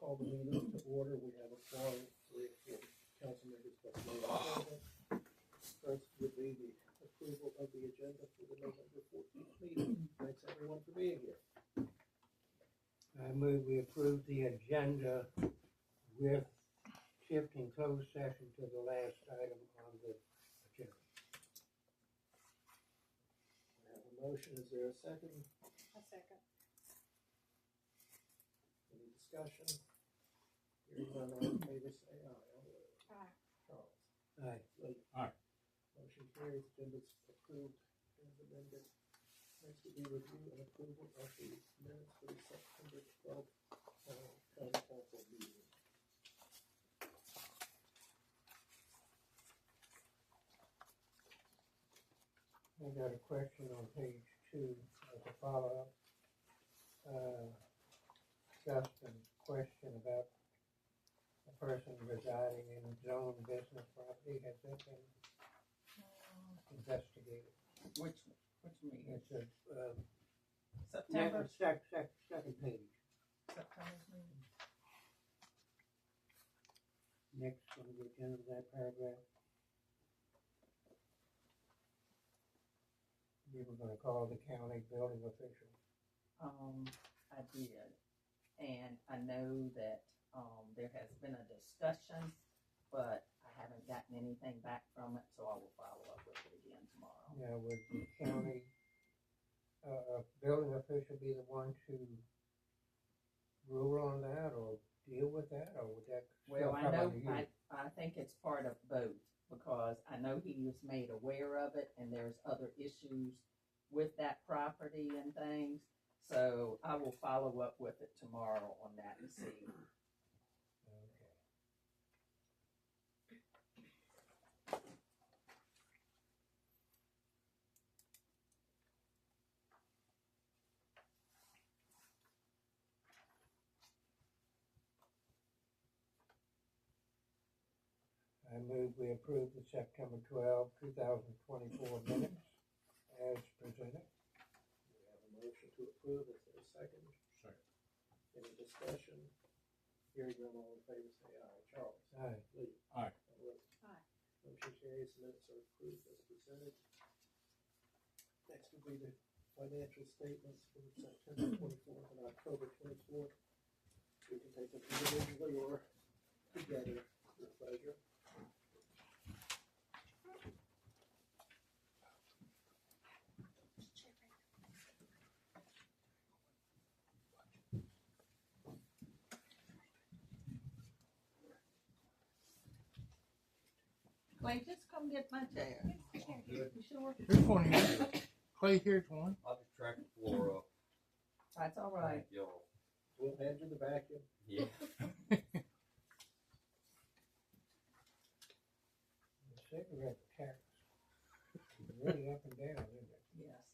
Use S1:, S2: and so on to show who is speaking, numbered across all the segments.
S1: call the meeting to order. We have a quorum, 3 or 4 council members plus mayor present. First would be the approval of the agenda for the November 14th meeting. Thanks everyone for being here.
S2: I move we approve the agenda with shifting closed session to the last item on the agenda.
S1: I have a motion. Is there a second?
S3: A second.
S1: Any discussion? Hearing none, all in favor say aye.
S3: Aye.
S1: Charles?
S2: Aye.
S1: William?
S4: Aye.
S1: Motion carries. Agenda's approved as amended. Next will be review and approval of the minutes for the September 12th county council meeting.
S2: I got a question on page 2 as a follow-up. Justin's question about a person residing in zone business property, has that been investigated?
S5: Which meeting?
S2: It's a,
S5: September?
S2: second page,
S5: September's meeting.
S2: next on the agenda, that paragraph. We were gonna call the county building official.
S5: I did, and I know that, there has been a discussion, but I haven't gotten anything back from it, so I will follow up with it again tomorrow.
S2: Now, would the county, building official be the one to rule on that or deal with that, or would that still
S5: Well, I
S2: come
S5: know,
S2: under you?
S5: I think it's part of both, because I know he was made aware of it, and there's other issues with that property and things, so I will follow up with it tomorrow on that and see.
S2: Okay. I move we approve the September 12, 2024 minutes as presented.
S1: We have a motion to approve. Is there a second?
S4: Second.
S1: Any discussion? Hearing none, all in favor say aye. Charles?
S2: Aye.
S1: William?
S4: Aye.
S1: And Willie?
S3: Aye.
S1: Motion carries. Minutes are approved as presented. Next will be the financial statements for September 24th and October 24th. We can take them individually or together, your pleasure.
S5: Clay, just come get my chair. You sure?
S4: Here's one here. Clay, here's one.
S6: I'll just track the floor up.
S5: That's all right.
S6: Thank y'all.
S1: We'll hand you the vacuum.
S6: Yeah.
S2: The cigarette tax is really up and down, isn't it?
S5: Yes.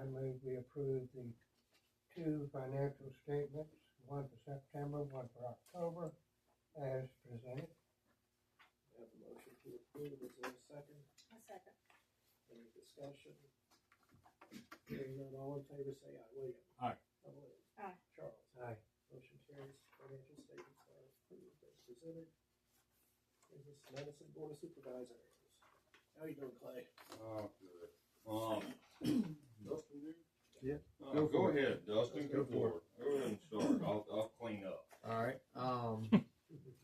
S2: I move we approve the 2 financial statements, one for September, one for October, as presented.
S1: We have a motion to approve. Is there a second?
S3: A second.
S1: Any discussion? Hearing none, all in favor say aye. William?
S4: Aye.
S1: Willie?
S3: Aye.
S1: Charles?
S2: Aye.
S1: Motion carries. presented. Is this Madison Board of Supervisors. How you doing, Clay?
S6: Oh, good. Dustin, dude?
S7: Yeah.
S6: Go ahead, Dustin.
S7: Go for it.
S6: Go ahead and start. I'll clean up.
S7: All right.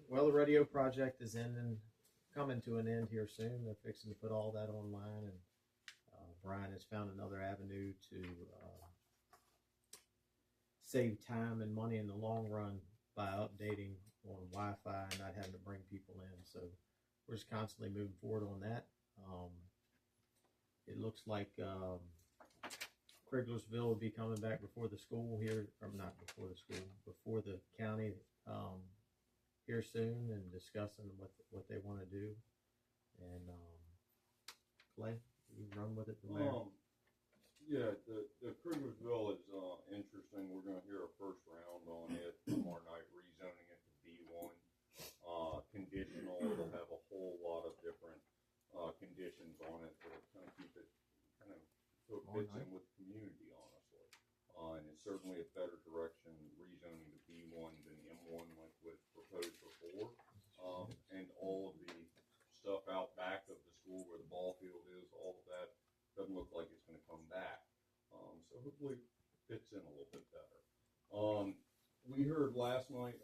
S7: Well, the radio project is coming to an end here soon. They're fixing to put all that online, and Brian has found another avenue to save time and money in the long run by updating on Wi-Fi and not having to bring people in. So we're just constantly moving forward on that. It looks like Criglersville will be coming back before the school here, or not before the school, before the county here soon, and discussing what they want to do. And Clay, you run with it from there.
S6: Yeah, the Kriegersville is interesting. We're going to hear a first round on it tomorrow night, rezoning it to B1. Conditional, it'll have a whole lot of different conditions on it that'll kind of keep it kind of so it fits in with the community, honestly. And it's certainly a better direction rezoning to B1 than M1 like was proposed before. And all of the stuff out back of the school where the ball field is, all of that doesn't look like it's going to come back. So hopefully it fits in a little bit better. We heard last night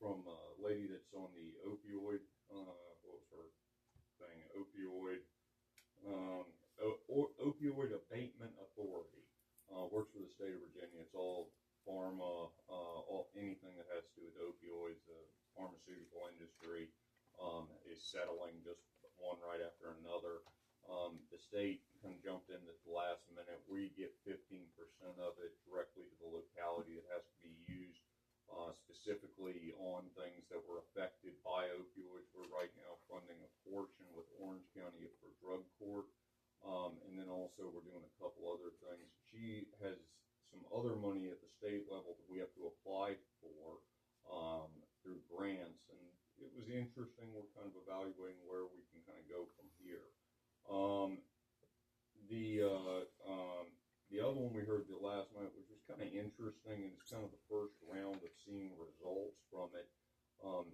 S6: from a lady that's on the opioid, what was her thing? Opioid Abatement Authority. Works for the state of Virginia. It's all pharma, anything that has to do with opioids. The pharmaceutical industry is settling just one right after another. The state kind of jumped in at the last minute. We get 15% of it directly to the locality that has to be used specifically on things that were affected by opioids. We're right now funding a portion with Orange County for drug court. And then also we're doing a couple other things. She has some other money at the state level that we have to apply for through grants. And it was interesting. We're kind of evaluating where we can kind of go from here. The other one we heard the last night, which was kind of interesting, and it's kind of the first round of seeing results from it,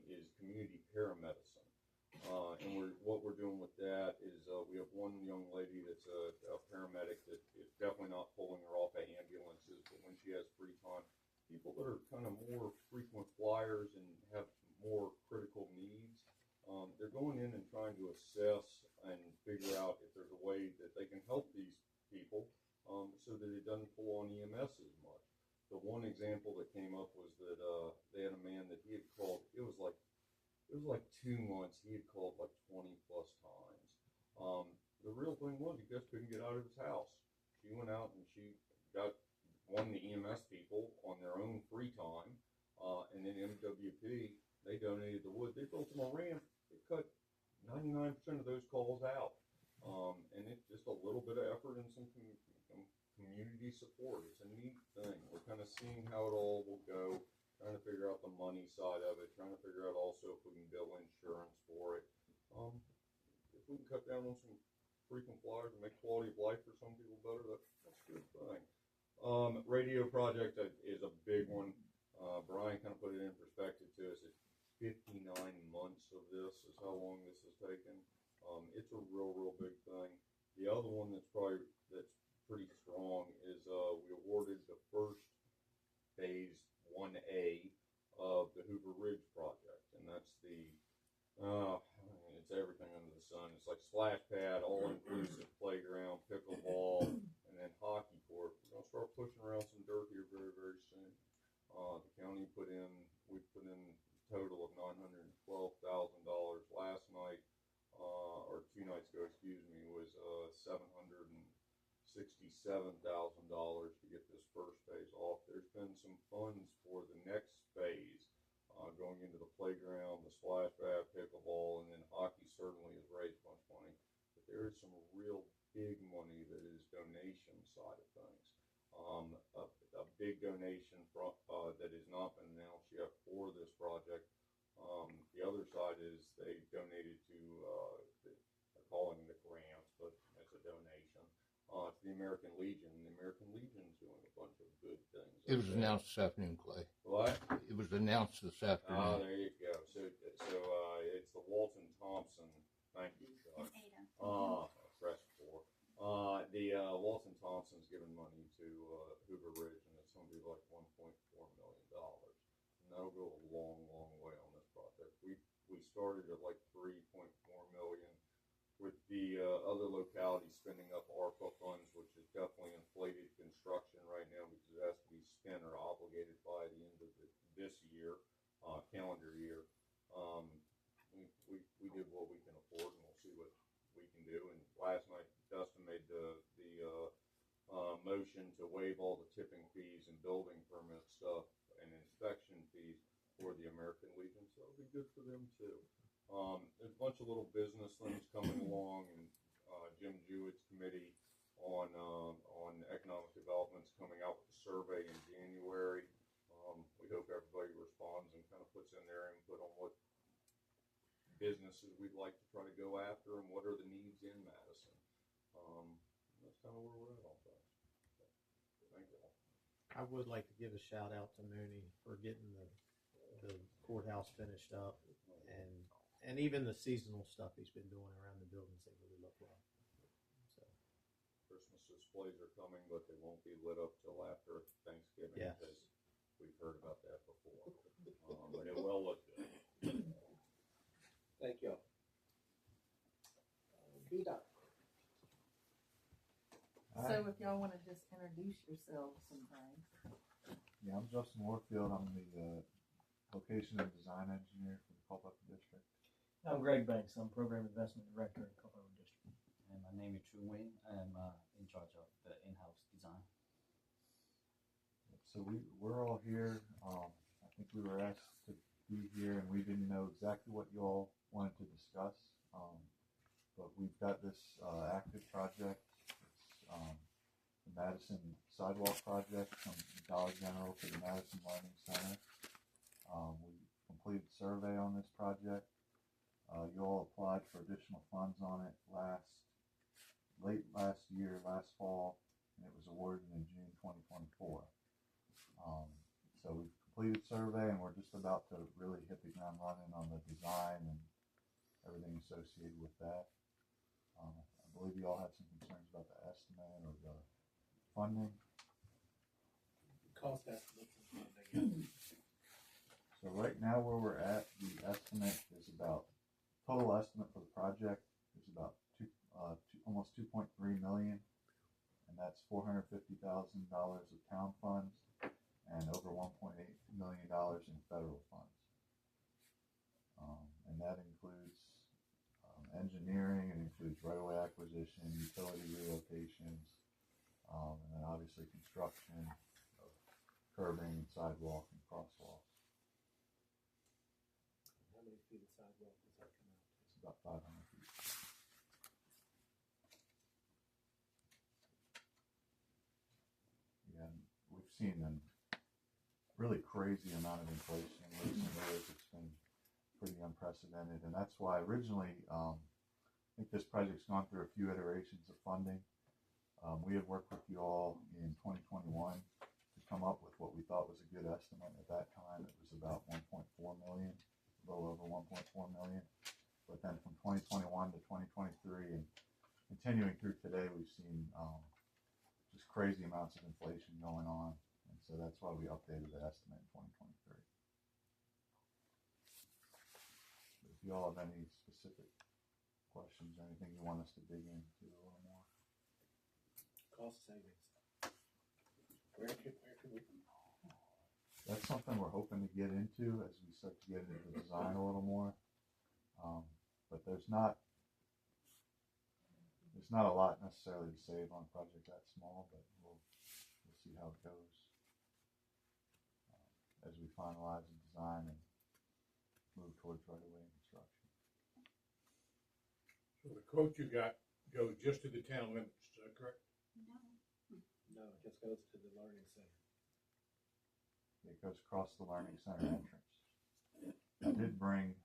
S6: is community paramedicine. And what we're doing with that is we have one young lady that's a paramedic that is definitely not pulling her off of ambulances, but when she has free time, people that are kind of more frequent flyers and have more critical needs, they're going in and trying to assess and figure out if there's a way that they can help these people so that it doesn't pull on EMS as much. The one example that came up was that they had a man that he had called, it was like 2 months, he had called like 20 plus times. The real thing was he just couldn't get out of his house. She went out and she got one of the EMS people on their own free time, and then MWP, they donated the wood. They built them a ramp. It cut 99% of those calls out. And it's just a little bit of effort and some community support. It's a neat thing. We're kind of seeing how it all will go, trying to figure out the money side of it, trying to figure out also if we can bill insurance for it. If we can cut down on some frequent flyers and make quality of life for some people better, that's a good thing. Radio project is a big one. Brian kind of put it in perspective to us. It's 59 months of this is how long this has taken. It's a real big thing. The other one that's pretty strong is we awarded the first phase 1A of the Hoover Ridge project, and that's it's everything under the sun. It's like splash pad, all-inclusive playground, pickleball, and then hockey court. We're gonna start pushing around some dirt here very soon. The county we put in a total of $912,000 last night, or 2 nights ago, was $767,000 to get this first phase off. There's been some funds for the next phase, going into the playground, the splash pad, pickleball, and then hockey certainly has raised a bunch of money. But there is some real big money that is donation side of things. A big donation that has not been announced yet for this project. The other side is they donated to, they're calling it a grant, but it's a donation, to the American Legion. And the American Legion is doing a bunch of good things.
S4: It was announced this afternoon, Clay.
S6: What?
S4: It was announced this afternoon.
S6: There you go. So Thompson, thank you, Chuck.
S3: Ada.
S6: Rest for. The Walton Thompson's given money to Hoover Ridge, and it's going to be like $1.4 million. And that'll go a long, long way on this project. We started at like 3.4 million, with the other localities spending up ARPA funds, which has definitely inflated construction right now because it has to be spent or obligated by the end of this year, calendar year. We did what we can afford, and we'll see what we can do. And last night, Dustin made the motion to waive all the tipping fees and building permit stuff and inspection fees for the American Legion, so it'll be good for them too. There's a bunch of little business things coming along, and Jim Jewett's committee on economic development's coming out with a survey in January. We hope everybody responds and kind of puts in their input on what businesses we'd like to try to go after and what are the needs in Madison. That's kind of where we're at on things. So, thank you all.
S7: I would like to give a shout out to Mooney for getting the courthouse finished up, and even the seasonal stuff he's been doing around the buildings. They really look well. So
S6: Christmas displays are coming, but they won't be lit up till after Thanksgiving,
S7: Yes.
S6: because we've heard about that before. But it will look good.
S1: Thank you. VDOT.
S5: So if y'all wanna just introduce yourselves and things.
S8: Yeah, I'm Justin Warfield. I'm the location and design engineer for the Culpeper District.
S9: I'm Greg Banks. I'm Program Investment Director in Culpeper District.
S10: And my name is True Wayne. I'm in charge of the in-house design.
S8: So we're all here. I think we were asked to be here, and we didn't know exactly what you all wanted to discuss. But we've got this active project. It's the Madison Sidewalk Project from Dollar General to the Madison Learning Center. We completed a survey on this project. You all applied for additional funds on it late last year, last fall, and it was awarded in June 2024. So we've completed survey, and we're just about to really hit the ground running on the design and everything associated with that. I believe you all had some concerns about the estimate or the funding.
S1: Cost estimates and funding.
S8: So right now where we're at, the estimate is about, total estimate for the project is about almost 2.3 million, and that's $450,000 of town funds and over $1.8 million in federal funds. And that includes engineering, it includes right-of-way acquisition, utility relocations, and then obviously construction of curbing, sidewalk, and crosswalks.
S1: How many feet of sidewalk does that come out to?
S8: It's about 500 feet. Yeah, and we've seen a really crazy amount of inflation in recent years. It's been pretty unprecedented, and that's why originally I think this project's gone through a few iterations of funding. We had worked with you all in 2021 to come up with what we thought was a good estimate. At that time, it was about 1.4 million, a little over 1.4 million. But then from 2021 to 2023 and continuing through today, we've seen just crazy amounts of inflation going on. And so that's why we updated the estimate in 2023. If you all have any specific questions or anything you want us to dig into a little more.
S1: Cost savings. Where can we?
S8: That's something we're hoping to get into as we start to get into the design a little more. But there's not a lot necessarily to save on a project that small, but we'll see how it goes as we finalize the design and move towards right-of-way construction.
S4: So the quote you got goes just to the town limits, is that correct?
S1: No, it just goes to the learning center.
S8: It goes across the learning center entrance. I did bring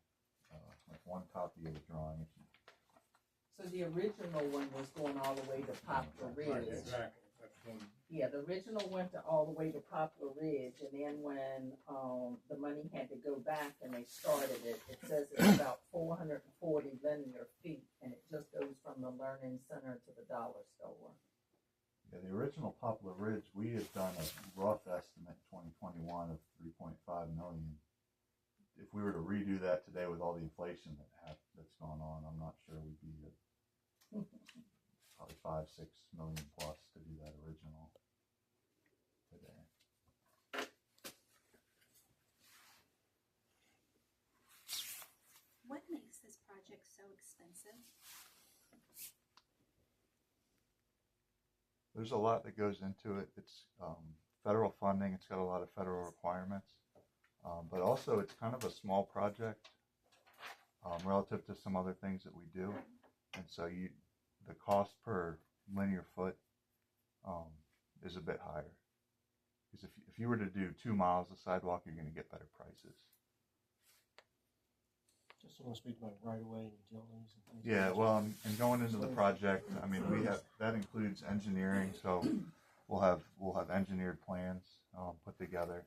S8: like one copy of the drawing.
S5: So the original one was going all the way to Poplar Ridge.
S4: Exactly. That's one,
S5: Yeah, the original went all the way to Poplar Ridge, and then when, the money had to go back and they started it, it says it's about 440 linear feet, and it just goes from the Learning Center to the dollar store.
S8: Yeah, the original Poplar Ridge, we had done a rough estimate 2021 of 3.5 million. If we were to redo that today with all the inflation that's gone on, I'm not sure we'd be at probably 5-6 million plus to do that original today.
S11: What makes this project so expensive?
S8: There's a lot that goes into it. It's federal funding. It's got a lot of federal requirements, but also it's kind of a small project relative to some other things that we do, and so the cost per linear foot is a bit higher. Because if you were to do 2 miles of sidewalk, you're going to get better prices.
S9: Just want to speak about right away and utilities and things.
S8: Yeah, well, and going into the project, I mean, that includes engineering, so we'll have engineered plans put together,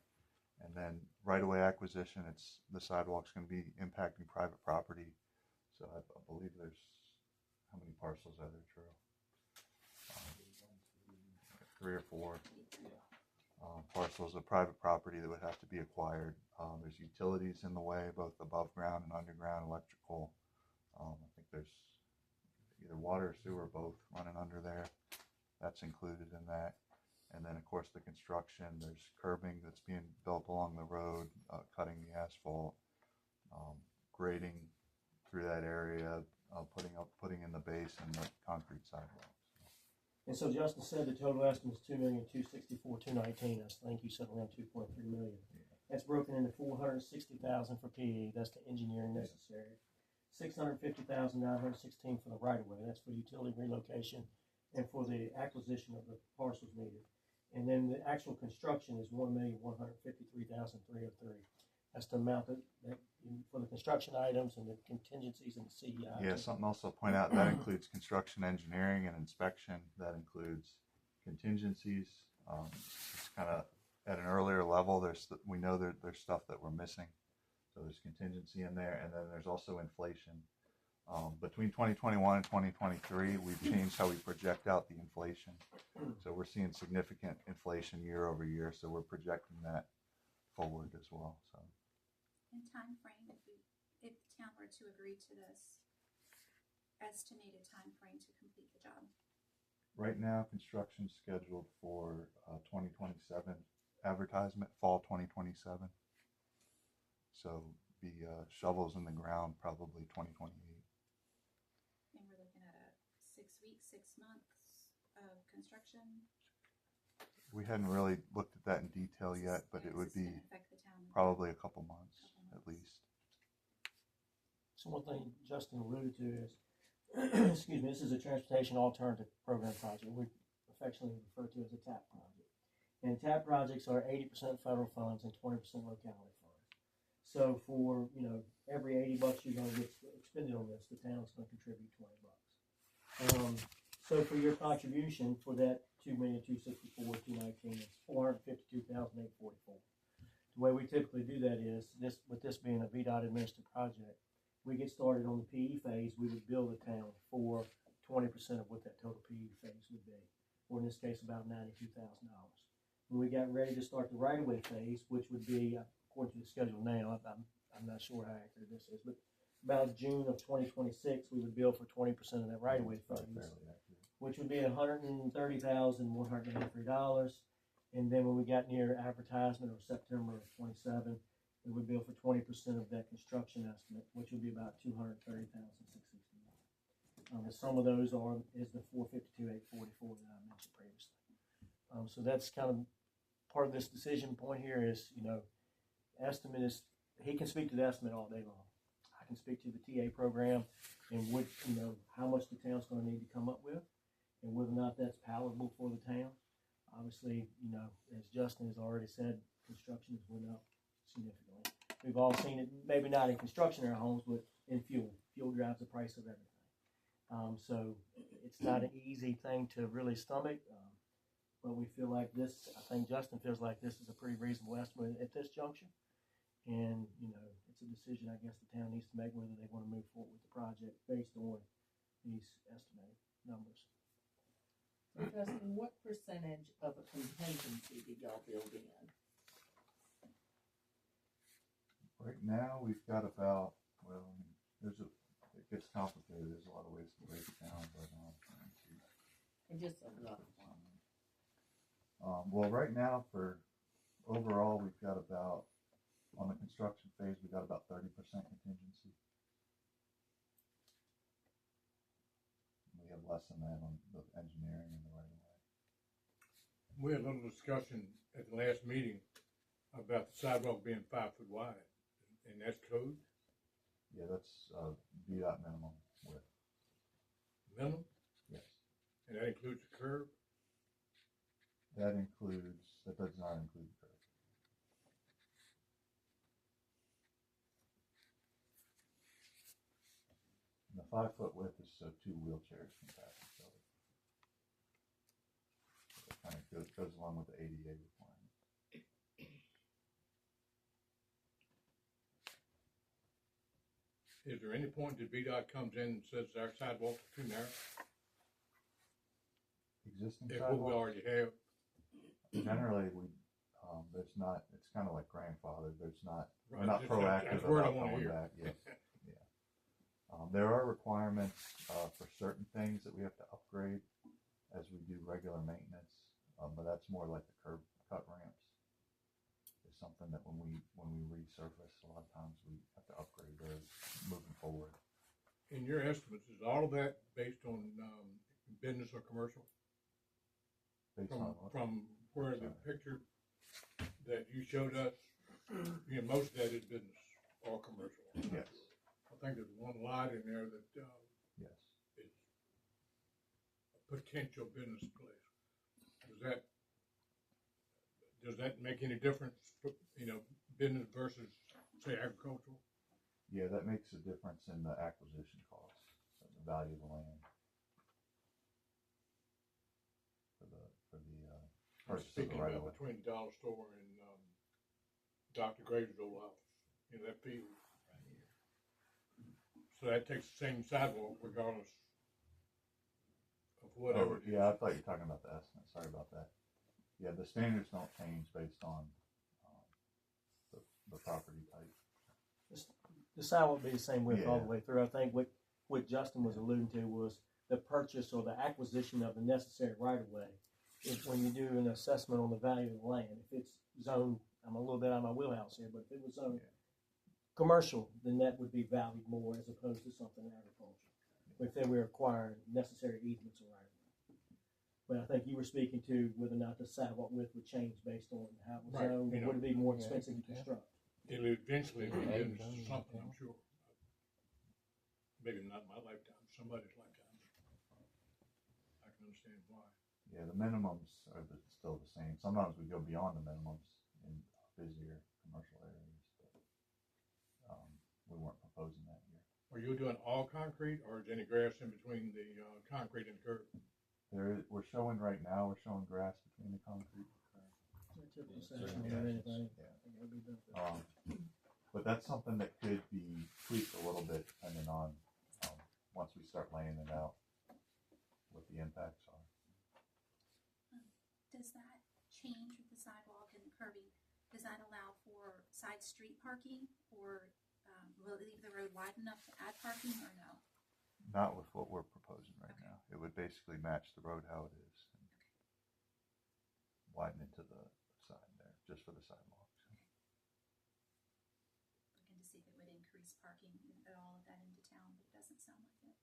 S8: and then right-of-way acquisition. It's the sidewalk's going to be impacting private property, so I believe there's how many parcels are there, True? 3 or 4 parcels of private property that would have to be acquired. There's utilities in the way, both above ground and underground electrical. I think there's either water or sewer, both running under there. That's included in that. And then, of course, the construction. There's curbing that's being built along the road, cutting the asphalt, grading through that area, putting in the base and the concrete sidewalks.
S9: And so Justin said the total estimate is $2,264,219. I think you said around 2.3 million. That's broken into $460,000 for PE. That's the engineering necessary. $650,916 for the right of way. That's for utility relocation and for the acquisition of the parcels needed. And then the actual construction is $1,153,303. That's the amount that for the construction items and the contingencies and the CEI.
S8: Yeah, something else I'll point out, that includes construction engineering and inspection. That includes contingencies. It's kind of at an earlier level. We know there's stuff that we're missing. So there's contingency in there. And then there's also inflation. Between 2021 and 2023, we've changed how we project out the inflation. So we're seeing significant inflation year over year. So we're projecting that forward as well. So.
S11: In time frame, if the town were to agree to this, estimated time frame to complete the job?
S8: Right now, construction's scheduled for 2027 advertisement, fall 2027. So the shovels in the ground probably 2028.
S11: And we're looking at a 6 weeks, 6 months of construction?
S8: We hadn't really looked at that in detail yet, but it would be probably a couple months at least.
S9: So one thing Justin alluded to is, excuse me, this is a transportation alternative program project. We affectionately refer to as a TAP project. And TAP projects are 80% federal funds and 20% locality funds. So for, every $80 you're going to get expended on this, the town's going to contribute $20. So for your contribution for that $2,264,219, it's $452,844. The way we typically do that is with this being a VDOT administered project, we get started on the PE phase. We would bill the town for 20% of what that total PE phase would be, or in this case, about $92,000. When we got ready to start the right-of-way phase, which would be according to the schedule now, I'm not sure how accurate this is, but about June of 2026, we would bill for 20% of that right-of-way phase, which would be $130,183. And then when we got near advertisement, or September of 27, we would bill for 20% of that construction estimate, which would be about $230,661. And some of those is the $452,844 that I mentioned previously. So that's kind of part of this decision point here is, estimate is, he can speak to the estimate all day long. I can speak to the TA program and what, how much the town's going to need to come up with and whether or not that's palatable for the town. Obviously, as Justin has already said, construction has went up significantly. We've all seen it, maybe not in construction in our homes, but in fuel. Fuel drives the price of everything. So it's not an easy thing to really stomach. but we feel like this, I think Justin feels like this is a pretty reasonable estimate at this juncture. And, you know, it's a decision I guess the town needs to make whether they want to move forward with the project based on these estimated numbers.
S5: So Justin, what percentage of a contingency did y'all build in?
S8: Right now, we've got about, well, I mean, it gets complicated, there's a lot of ways to break it down, but, let me see.
S5: And just a rough one.
S8: Well, right now for overall, we've got about, on the construction phase, we got about 30% contingency. We have less than that on the engineering and the right of way.
S4: We had a little discussion at the last meeting about the sidewalk being 5 foot wide, and that's code
S8: Yeah, that's VDOT minimum width.
S4: minimum,
S8: Yes.
S4: and that includes the curb.
S8: That does not include the curb. And the 5 foot width is so 2 wheelchairs can pass each other. So it kind of goes along with the ADA requirement.
S4: Is there any point that VDOT comes in and says our sidewalks are too narrow?
S8: Existing
S4: If what we
S8: sidewalks,
S4: already have,
S8: generally there's not, it's kind of like grandfather, we're not
S4: Right,
S8: proactive
S4: that's the word I
S8: about
S4: wanna
S8: going
S4: hear.
S8: back, yes, yeah. There are requirements, for certain things that we have to upgrade as we do regular maintenance, but that's more like the curb cut ramps. Is something that when we resurface, a lot of times we have to upgrade those moving forward.
S4: in your estimates, is all of that based on business or commercial?
S8: Based on what?
S4: From where the picture that you showed us, you know, most of that is business or commercial.
S8: Yes,
S4: I think there's one lot in there that
S8: yes.
S4: is a potential business place. Does that make any difference, you know, business versus, say, agricultural?
S8: Yeah, that makes a difference in the acquisition costs, the value of the land. For the purchase of
S4: Speaking
S8: the right of
S4: about
S8: way.
S4: between the dollar store and Dr. Graves' old house, you know, that field. So that takes the same sidewalk regardless of whatever.
S8: Oh, yeah, I thought you were talking about the estimate, sorry about that. Yeah, the standards don't change based on the property type.
S9: The sidewalk will be the same width all
S8: Yeah.
S9: the way through. I think what Justin was alluding to was the purchase or the acquisition of the necessary right of way. If when you do an assessment on the value of the land, if it's zoned, I'm a little bit out of my wheelhouse here, but if it was zoned commercial, then that would be valued more as opposed to something agricultural. If they were acquiring necessary easements or right of way. But I think you were speaking to whether or not the sidewalk width would change based on how it was
S4: Right,
S9: zoned,
S4: you
S9: and
S4: know.
S9: would it be more expensive to construct?
S4: It'll eventually be business or something, I'm sure. Maybe not my lifetime, somebody's lifetime. I can understand why.
S8: Yeah, the minimums are still the same. Sometimes we go beyond the minimums in busier commercial areas, but we weren't proposing that here.
S4: Are you doing all concrete, or is any grass in between the concrete and curb?
S8: We're showing right now, we're showing grass between the concrete.
S9: Typical
S8: Certain
S9: section or
S8: sections,
S9: anything.
S8: yeah.
S9: I think that'd be better.
S8: But that's something that could be tweaked a little bit depending on, once we start laying it out, what the impacts are.
S11: Does that change with the sidewalk and the curbing? Does that allow for side street parking, or will it leave the road wide enough to add parking, or no?
S8: Not with what we're proposing right now. It would basically match the road how it is. And widen it to the side there, just for the sidewalks.
S11: Looking to see if it would increase parking at all of that into town, but it doesn't sound like it.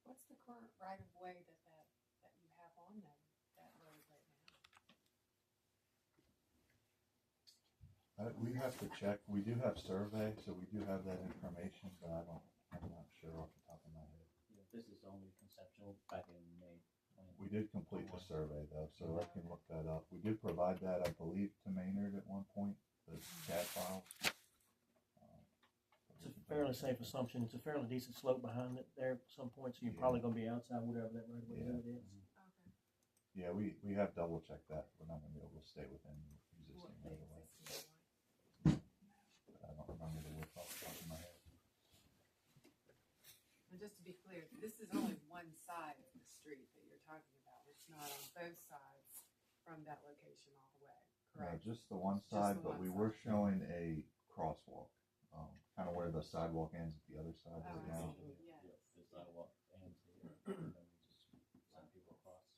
S3: What's the current right of way that you have on that road right now?
S8: We have to check. We do have survey, so we do have that information, but I'm not sure off the top of my head.
S10: Yeah, this is only conceptual back in May.
S8: We did complete the survey though, so I can look that up. We did provide that, I believe, to Maynard at one point, the CAD files.
S9: It's a fairly safe assumption. It's a fairly decent slope behind it there at some point, so you're
S8: Yeah.
S9: probably gonna be outside whatever that right of way
S8: Yeah.
S9: limit is.
S3: Okay.
S8: Yeah, we have double checked that. We're not gonna be able to stay within the
S3: What
S8: existing
S3: the
S8: right of way.
S3: existing one.
S8: I don't remember the width off the top of my head.
S3: And just to be clear, this is only one side of the street that you're talking about. It's not on both sides from that location all the way,
S8: No,
S3: correct?
S8: just the one
S3: Just
S8: side,
S3: the
S8: but
S3: one
S8: we
S3: side.
S8: were showing a crosswalk, kind of where the sidewalk ends at the other side
S3: Oh,
S8: right
S3: I
S8: now.
S3: see, yes.
S10: Yep, the sidewalk ends here, and then we just send people across.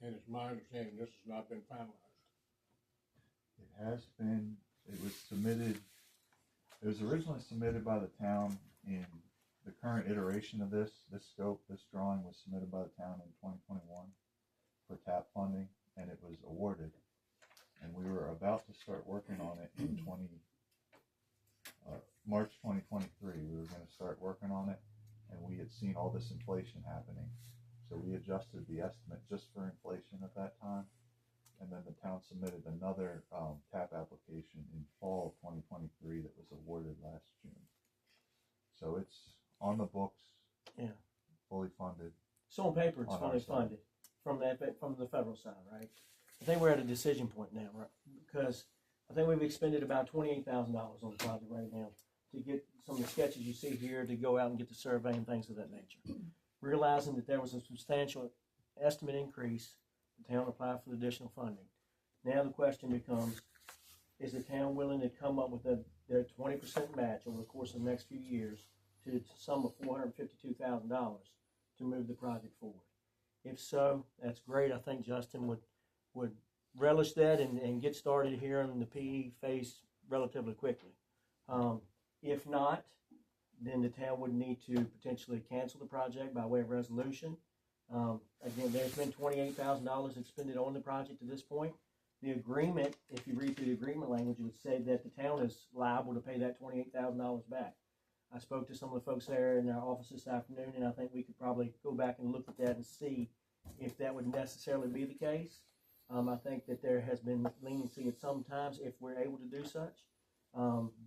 S4: And it's my understanding this has not been finalized.
S8: It has been, it was submitted, it was originally submitted by the town in the current iteration of this scope, this drawing was submitted by the town in 2021 for TAP funding, and it was awarded. And we were about to start working on it in March 2023. We were gonna start working on it, and we had seen all this inflation happening. So we adjusted the estimate just for inflation at that time. And then the town submitted another TAP application in fall of 2023 that was awarded last June. So it's on the books.
S9: Yeah.
S8: Fully funded.
S9: So on paper, it's
S8: On our
S9: fully
S8: side.
S9: funded from the federal side, right? I think we're at a decision point now, right? Because I think we've expended about $28,000 on the project right now to get some of the sketches you see here, to go out and get the survey and things of that nature. Realizing that there was a substantial estimate increase, the town applied for the additional funding. Now the question becomes, is the town willing to come up with their 20% match over the course of the next few years to the sum of $452,000 to move the project forward? If so, that's great. I think Justin would relish that and get started here in the PE phase relatively quickly. If not, then the town would need to potentially cancel the project by way of resolution. Again, there's been $28,000 expended on the project to this point. The agreement, if you read through the agreement language, it would say that the town is liable to pay that $28,000 back. I spoke to some of the folks there in our office this afternoon, and I think we could probably go back and look at that and see if that would necessarily be the case. I think that there has been leniency at some times if we're able to do such.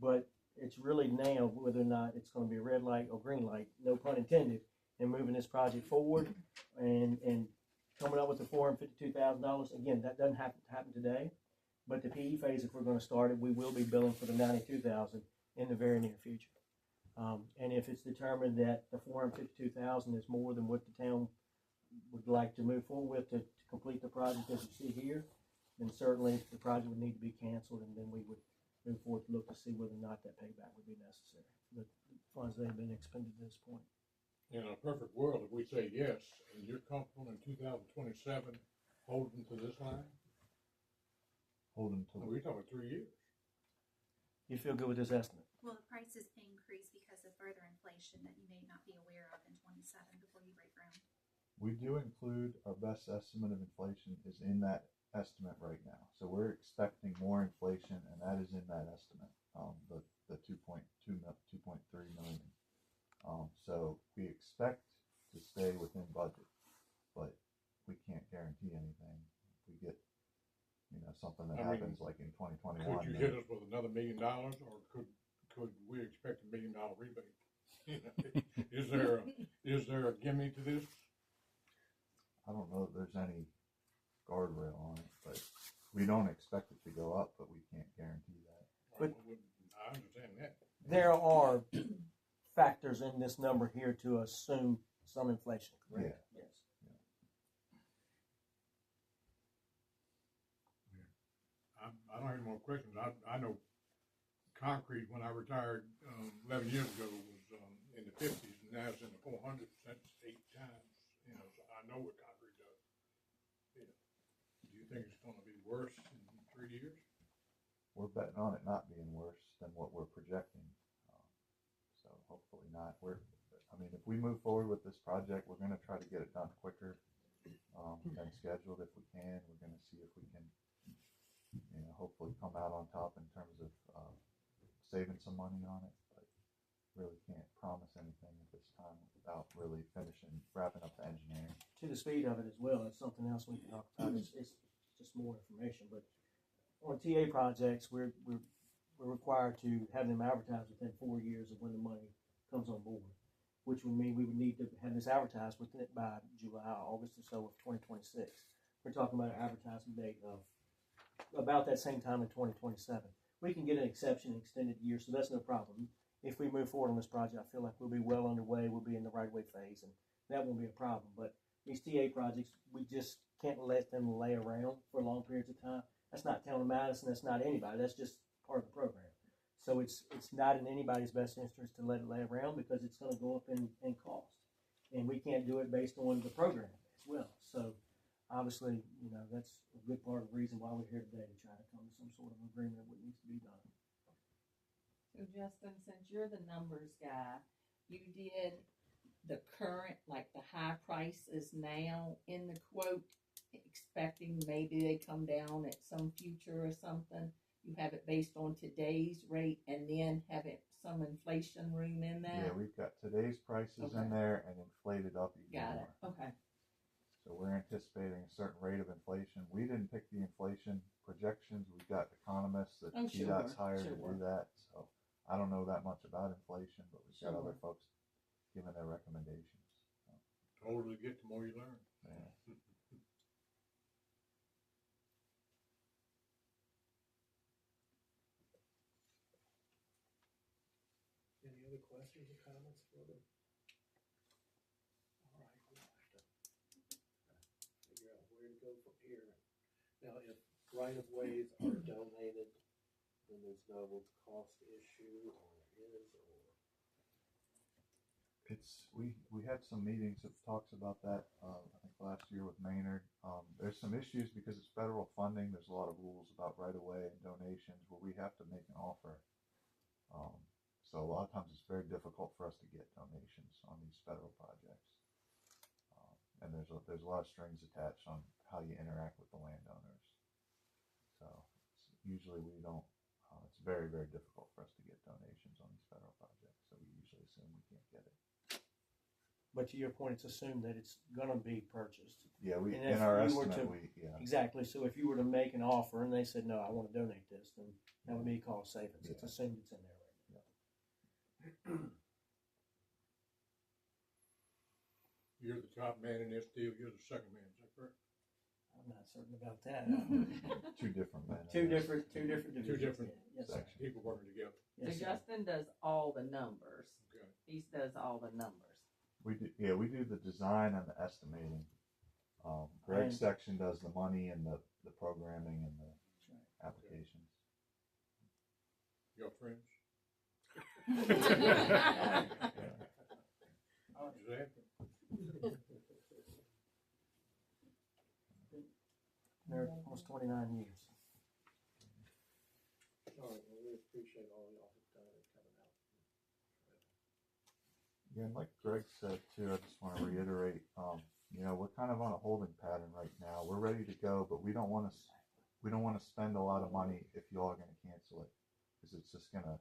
S9: But it's really now whether or not it's going to be a red light or green light, no pun intended, in moving this project forward and coming up with the $452,000. Again, that doesn't have to happen today, but the PE phase, if we're going to start it, we will be billing for the $92,000 in the very near future. And if it's determined that the $452,000 is more than what the town would like to move forward with to complete the project as you see here, then certainly the project would need to be canceled, and then we would move forward to look to see whether or not that payback would be necessary. The funds that have been expended to this point.
S4: In a perfect world, if we say yes, and you're comfortable in 2027 holding to this line,
S8: Holding to
S4: we're talking 3 years.
S9: You feel good with this estimate?
S11: Will the prices increase because of further inflation that you may not be aware of in 27 before you break ground?
S8: We do include our best estimate of inflation is in that estimate right now. So we're expecting more inflation, and that is in that estimate, the 2.3 million. So we expect to stay within budget, but we can't guarantee anything. If we get, something that happens like in 2021.
S4: Could you hit us with another $1 million, or could we expect $1 million rebate? Is there a gimme to this?
S8: I don't know if there's any guardrail on it, but we don't expect it to go up, but we can't guarantee that.
S9: But-
S4: I understand that.
S9: There are factors in this number here to assume some inflation, correct?
S8: Yeah.
S9: Yes.
S4: I don't have any more questions. I know concrete, when I retired 11 years ago, was in the 50s, and now it's in the 400s. That's 8 times. So I know what concrete does. Do you think it's going to be worse in 3 years?
S8: We're betting on it not being worse than what we're projecting. So hopefully not. If we move forward with this project, we're going to try to get it done quicker than scheduled if we can. We're going to see if we can, hopefully come out on top in terms of saving some money on it. But really can't promise anything at this time without really wrapping up the engineering.
S9: To the speed of it as well, that's something else we can talk about. It's just more information, but on TA projects, we're required to have them advertised within 4 years of when the money comes on board. which would mean we would need to have this advertised within it by July, August or so of 2026. We're talking about an advertising date of about that same time in 2027. We can get an exception, extended year, so that's no problem. If we move forward on this project, I feel like we'll be well underway. We'll be in the right-of-way phase, and that won't be a problem. But these TA projects, we just can't let them lay around for long periods of time. That's not Town of Madison. That's not anybody. That's just part of the program. So it's not in anybody's best interest to let it lay around because it's going to go up in cost, and we can't do it based on the program as well. So obviously, you know, that's a good part of the reason why we're here today, to try to come to some sort of agreement of what needs to be done.
S5: So Justin, since you're the numbers guy, you did the current, like the high prices now in the quote, expecting maybe they come down at some future or something. You have it based on today's rate and then have it some inflation room in that?
S8: Yeah, we've got today's prices in there and inflated up even
S5: Got
S8: more.
S5: it, okay.
S8: So we're anticipating a certain rate of inflation. We didn't pick the inflation projections. We've got economists that PDOT's hired to do that. So I don't know that much about inflation, but we've got other folks giving their recommendations. So,
S4: The older you get, the more you learn.
S8: yeah.
S1: Any other questions or comments for them? All right, we'll have to figure out where to go from here. Now, if right-of-ways are donated, then there's no cost issue, or is, or?
S8: We had some meetings that talks about that, I think last year with Maynard. There's some issues because it's federal funding. There's a lot of rules about right-of-way and donations where we have to make an offer. So a lot of times it's very difficult for us to get donations on these federal projects. And there's a lot of strings attached on how you interact with the landowners. So usually we don't, it's very, very difficult for us to get donations on these federal projects. So we usually assume we can't get it.
S9: But to your point, it's assumed that it's going to be purchased.
S8: Yeah,
S9: And if
S8: in our
S9: you were
S8: estimate,
S9: to- Exactly. So if you were to make an offer and they said, no, I want to donate this, then that would be a cost savings. It's
S8: Yeah.
S9: assumed it's in there right now.
S4: You're the top man in this deal, you're the second man, is that correct?
S9: I'm not certain about that.
S8: Two different men.
S9: Two different divisions.
S4: Two different
S9: Yes, sir.
S8: sections.
S4: People working together.
S5: So
S9: Yes, sir.
S5: Justin does all the numbers.
S4: Okay.
S5: He does all the numbers.
S8: We do the design and the estimating. Greg's section does the money and the programming and the applications.
S4: Your friends? Exactly.
S9: They're almost 29 years.
S1: All right, well, we appreciate all y'all have done and coming out.
S8: Yeah, and like Greg said too, I just want to reiterate, we're kind of on a holding pattern right now. We're ready to go, but we don't want to spend a lot of money if you all are going to cancel it, because it's just going to,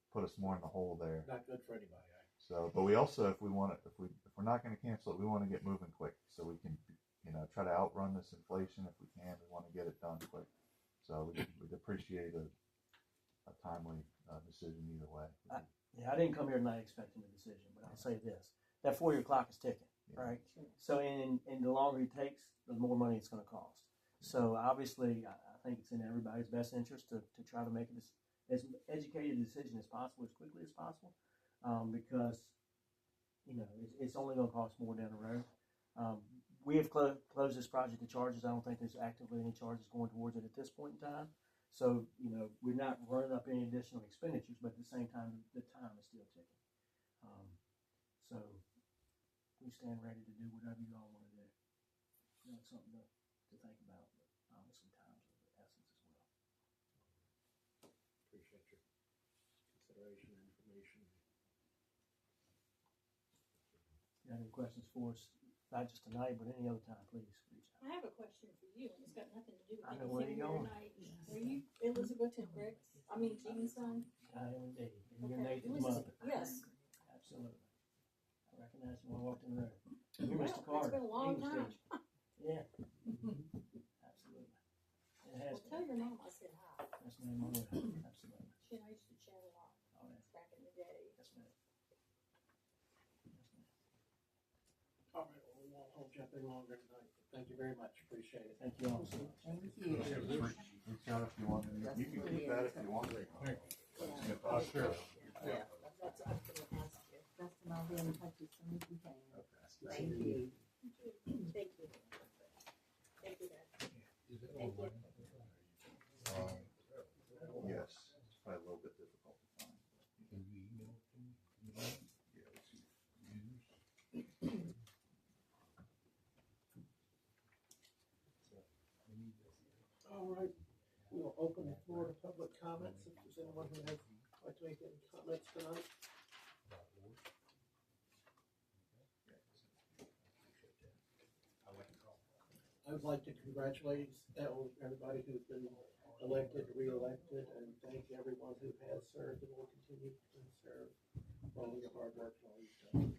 S8: put us more in the hole there.
S1: Not good for anybody, right?
S8: So, but we also, if we're not going to cancel it, we want to get moving quick so we can, try to outrun this inflation if we can. We want to get it done quick. So we'd appreciate a timely decision either way.
S9: Yeah, I didn't come here tonight expecting a decision, but I'll say this: that 4-year clock is ticking, right? So, and the longer it takes, the more money it's going to cost. So, obviously, I think it's in everybody's best interest to try to make this as educated a decision as possible, as quickly as possible, because it's only going to cost more down the road. We have closed this project to charges. I don't think there's actively any charges going towards it at this point in time. So, we're not running up any additional expenditures, but at the same time, the time is still ticking. So, we stand ready to do whatever you all want to do. That's something to think about, but obviously time's of the essence as well.
S1: Appreciate your consideration and information.
S9: If you have any questions for us, not just tonight, but any other time, please reach out.
S12: I have a question for you, and it's got nothing to do with
S9: I know where
S12: anything
S9: you're going.
S12: tonight. Are you Elizabeth and Jean's son?
S9: I am indeed. And you're
S12: Okay.
S9: Nathan's mother.
S12: Yes.
S9: Absolutely. I recognize you when I walked in the room. You're Mr. Carter.
S12: It's been a long
S9: English
S12: time.
S9: teacher. Yeah. Absolutely. It has
S12: Well, tell
S9: been.
S12: your mom I said hi.
S9: Yes, ma'am, I will. Absolutely.
S12: She and I used to chat a lot
S9: Oh, yeah.
S12: back in the day.
S9: Yes, ma'am.
S1: anything longer tonight. Thank you very much, appreciate it.
S9: Thank you all.
S5: Thank you.
S8: Reach out if you want, you can keep that if you want.
S4: Sure.
S5: Yeah.
S12: That's what I was gonna ask you.
S5: Dustin, I'll be in touch as soon as we can. Thank you.
S12: Thank you. Thank you, Dad. Thank you.
S8: Yes, it's probably a little bit difficult to find. Yeah, let's see.
S1: All right, we'll open the floor to public comments, if there's anyone who has, like to make any comments tonight. I would like to congratulate everybody who's been elected, re-elected, and thank everyone who has served and will continue to serve for all your hard work and all you've done.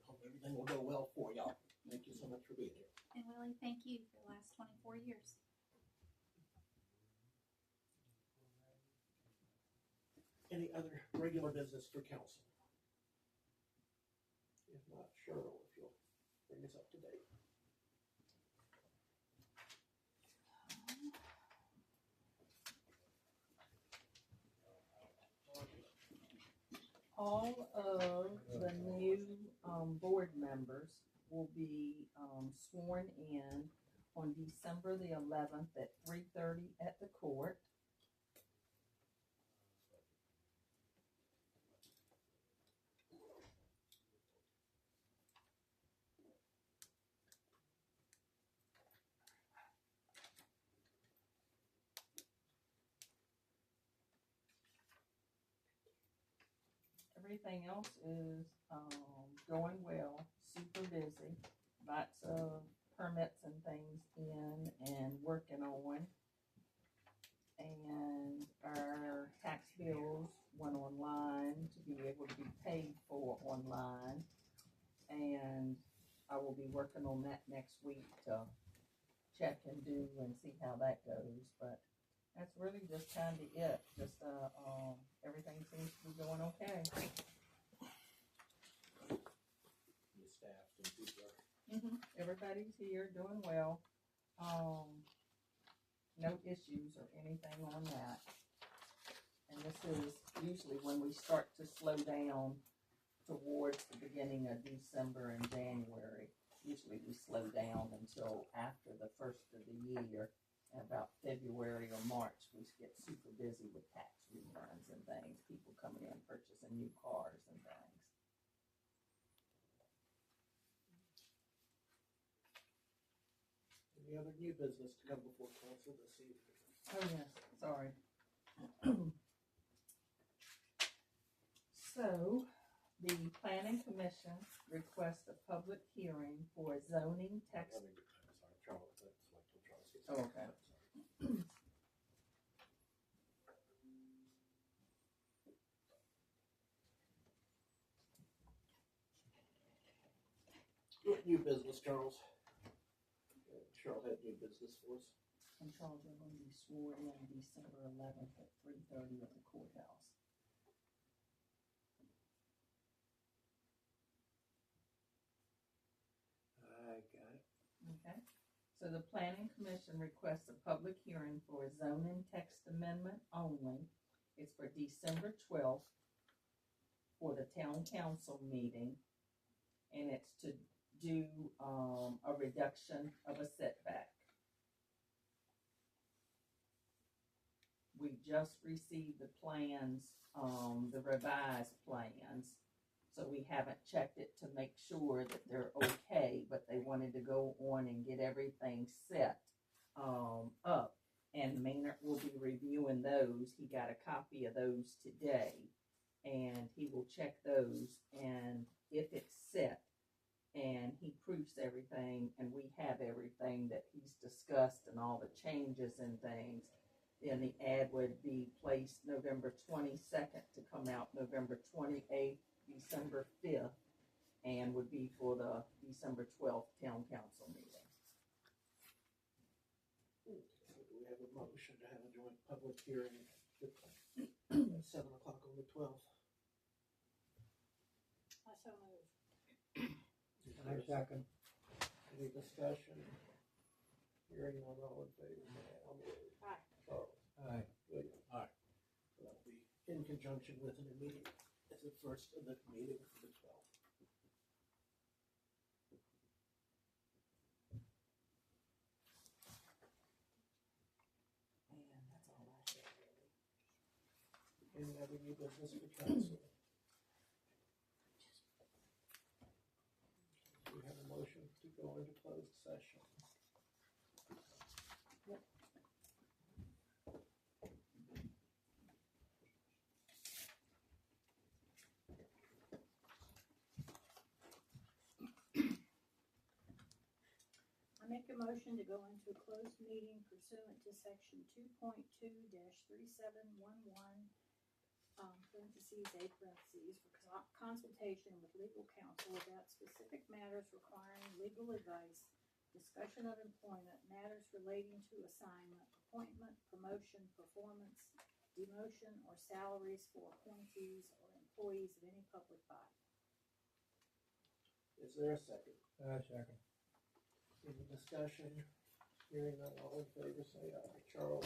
S1: Hope everything will go well for y'all. Thank you so much for being here.
S11: And Willie, thank you for the last 24 years.
S1: Any other regular business for council? If not, Cheryl, if you'll bring us up to date.
S5: All of the new board members will be sworn in on December the 11th at 3:30 at the court. Everything else is going well, super busy, lots of permits and things in and working on. And our tax bills went online to be able to be paid for online. And I will be working on that next week to check and do and see how that goes. But that's really just kind of it. Just everything seems to be going okay.
S1: Your staff and people are.
S5: Everybody's here doing well. No issues or anything on that. And this is usually when we start to slow down towards the beginning of December and January. Usually we slow down until after the first of the year. About February or March, we get super busy with tax returns and things, people coming in purchasing new cars and things.
S1: Any other new business to come before council this evening?
S5: Oh yes, sorry. So, the planning commission requests a public hearing for zoning text.
S1: Sorry, Charles, that's like till Charles gets.
S5: Oh, okay.
S1: What new business, Charles? Cheryl had new business for us.
S5: And Charles, you're going to be sworn in December 11th at 3:30 at the courthouse.
S1: I got it.
S5: Okay. So the planning commission requests a public hearing for a zoning text amendment only. It's for December 12th for the town council meeting. And it's to do a reduction of a setback. We just received the plans, the revised plans, so we haven't checked it to make sure that they're okay, but they wanted to go on and get everything set up. And Maynard will be reviewing those. He got a copy of those today, and he will check those, and if it's set, and he proofs everything, and we have everything that he's discussed and all the changes and things, then the ad would be placed November 22nd to come out November 28th, December 5th, and would be for the December 12th town council meeting.
S1: So do we have a motion to have a joint public hearing at 7 o'clock on the 12th?
S12: I so moved.
S1: there a
S2: second.
S1: Any discussion? Hearing none, all in favor, say aye.
S12: Aye.
S1: Charles?
S2: Aye.
S1: William?
S4: Aye.
S1: So that'll be in conjunction with an immediate, as the first of the meeting for the 12th.
S12: And that's all I have.
S1: Any other new business for council? We have a motion to go into closed session.
S13: I make a motion to go into a closed meeting pursuant to section 2.2-3711, parentheses, A parentheses, for consultation with legal counsel about specific matters requiring legal advice, discussion of employment, matters relating to assignment, appointment, promotion, performance, demotion, or salaries for appointees or employees of any public body.
S1: Is there a second?
S2: Second.
S1: Any discussion? Hearing none, all in favor, say aye. Charles?